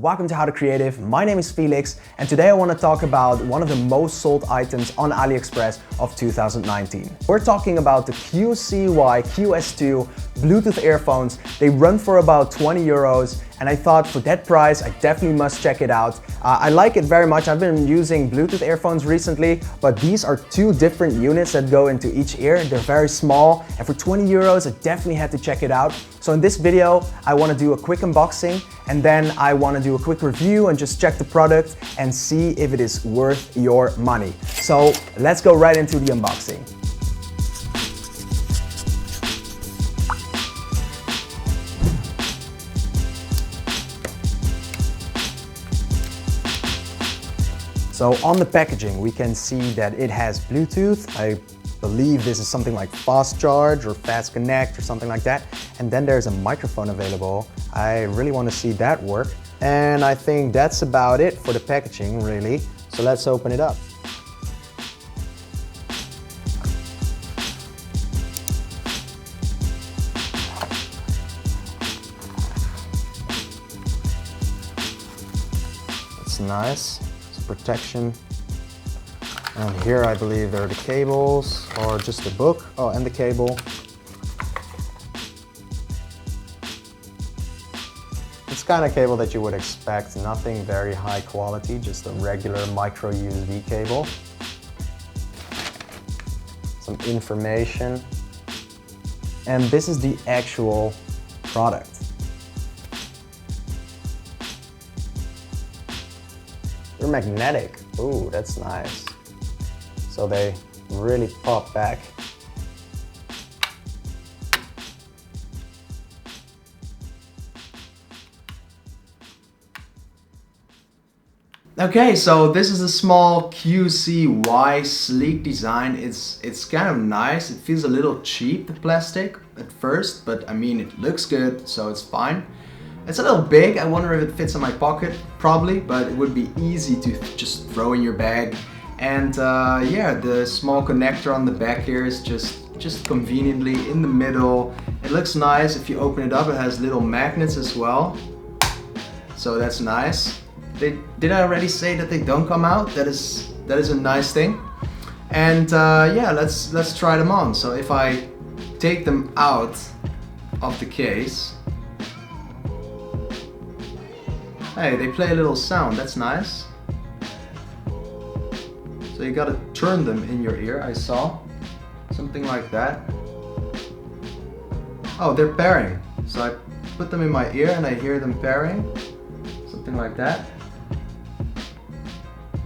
Welcome to How to Creative. My name is Felix, and today I want to talk about one of the most sold items on AliExpress of 2019. We're talking about the QCY QS2 Bluetooth earphones. They run for about 20 euros, and I thought for that price, I definitely must check it out. I like it very much. I've been using Bluetooth earphones recently, but these are two different units that go into each ear. They're very small, and for 20 euros, I definitely had to check it out. So in this video, I want to do a quick unboxing, and then I want to do a quick review and just check the product and see if it is worth your money. So let's go right into the unboxing. So on the packaging, we can see that it has Bluetooth. I believe this is something like fast charge or fast connect or something like that. And then there's a microphone available. I really want to see that work. And I think that's about it for the packaging, really. So let's open it up. That's nice. Protection, and here I believe there are the cables or just the book. Oh, and the cable. It's kind of cable that you would expect, nothing very high quality, just a regular micro USB cable. Some information, and this is the actual product. They're magnetic. Ooh, that's nice. So they really pop back. Okay, so this is a small QCY sleek design. It's kind of nice. It feels a little cheap, the plastic, at first, but I mean, it looks good, so it's fine. It's a little big. I wonder if it fits in my pocket. Probably, but it would be easy to just throw in your bag. And yeah, the small connector on the back here is just conveniently in the middle. It looks nice. If you open it up, it has little magnets as well. So that's nice. Did I already say that they don't come out? That is a nice thing. And yeah, let's try them on. So if I take them out of the case, hey, they play a little sound, that's nice. So you gotta turn them in your ear, I saw. Something like that. Oh, they're pairing. So I put them in my ear and I hear them pairing. Something like that.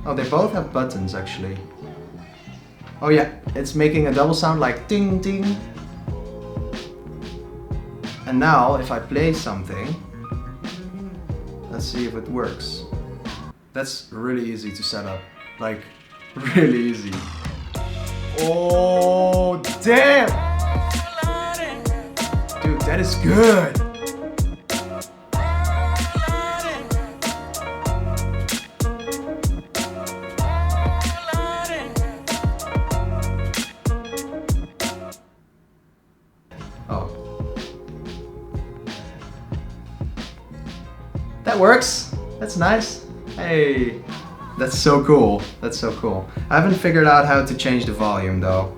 Oh, they both have buttons actually. Oh yeah, it's making a double sound like ding ding. And now if I play something, let's see if it works. That's really easy to set up. Like, really easy. Oh, damn! Dude, that is good! Oh. That works. That's nice. Hey, that's so cool. That's so cool. I haven't figured out how to change the volume though.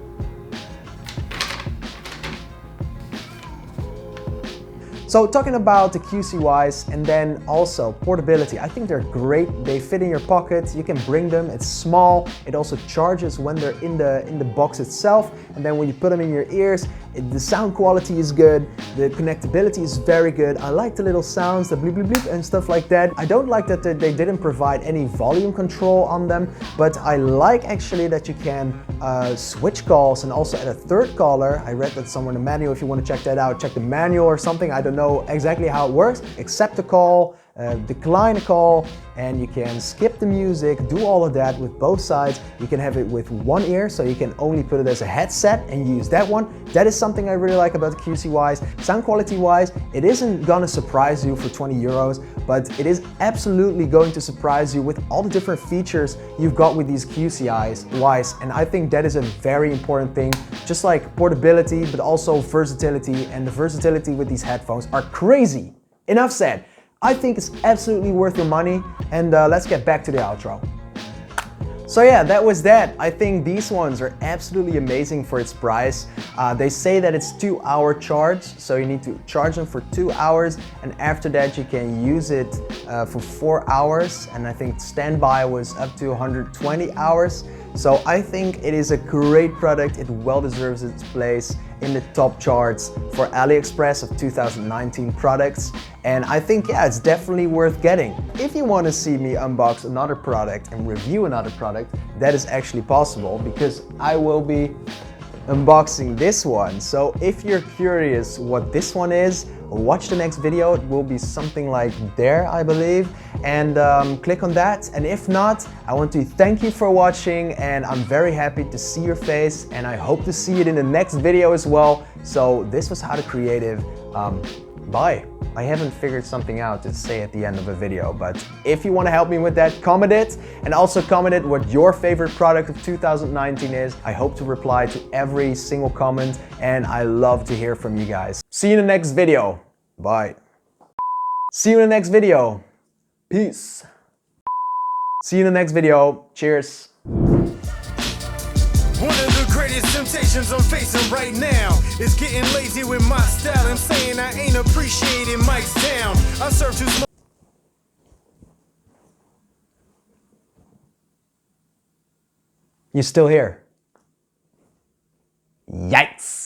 So talking about the QCYs and then also portability, I think they're great. They fit in your pocket, you can bring them, it's small. It also charges when they're in the box itself, and then when you put them in your ears, the sound quality is good, the connectability is very good. I like the little sounds, the bleep bleep bleep and stuff like that. I don't like that they didn't provide any volume control on them, but I like actually that you can switch calls and also add a third caller. I read that somewhere in the manual. If you want to check that out, check the manual or something. I don't know exactly how it works. Accept the call, decline a call, and you can skip the music, do all of that with both sides. You can have it with one ear, so you can only put it as a headset and use that one. That is something I really like about the QCYs. Sound quality wise, it isn't gonna surprise you for 20 euros, but it is absolutely going to surprise you with all the different features you've got with these QCYs, and I think that is a very important thing. Just like portability, but also versatility, and the versatility with these headphones are crazy. Enough said. I think it's absolutely worth your money, and let's get back to the outro. So yeah, that was that. I think these ones are absolutely amazing for its price. They say that it's 2-hour charge, so you need to charge them for 2 hours, and after that you can use it for 4 hours, and I think standby was up to 120 hours. So I think it is a great product. It well deserves its place in the top charts for AliExpress of 2019 products. And I think, yeah, it's definitely worth getting. If you want to see me unbox another product and review another product, that is actually possible because I will be unboxing this one. So if you're curious what this one is, watch the next video. It will be something like there, I believe, and click on that. And if not, I want to thank you for watching, and I'm very happy to see your face, and I hope to see it in the next video as well. So this was How to Creative. Bye. I haven't figured something out to say at the end of a video, but if you want to help me with that, comment it, and also comment it what your favorite product of 2019 is. I hope to reply to every single comment, and I love to hear from you guys. See you in the next video. Bye. See you in the next video. Peace. See you in the next video. Cheers. One of the greatest temptations I'm facing right now is getting lazy with my style and saying I ain't appreciating Mike's down. I serve too small. You still here? Yikes.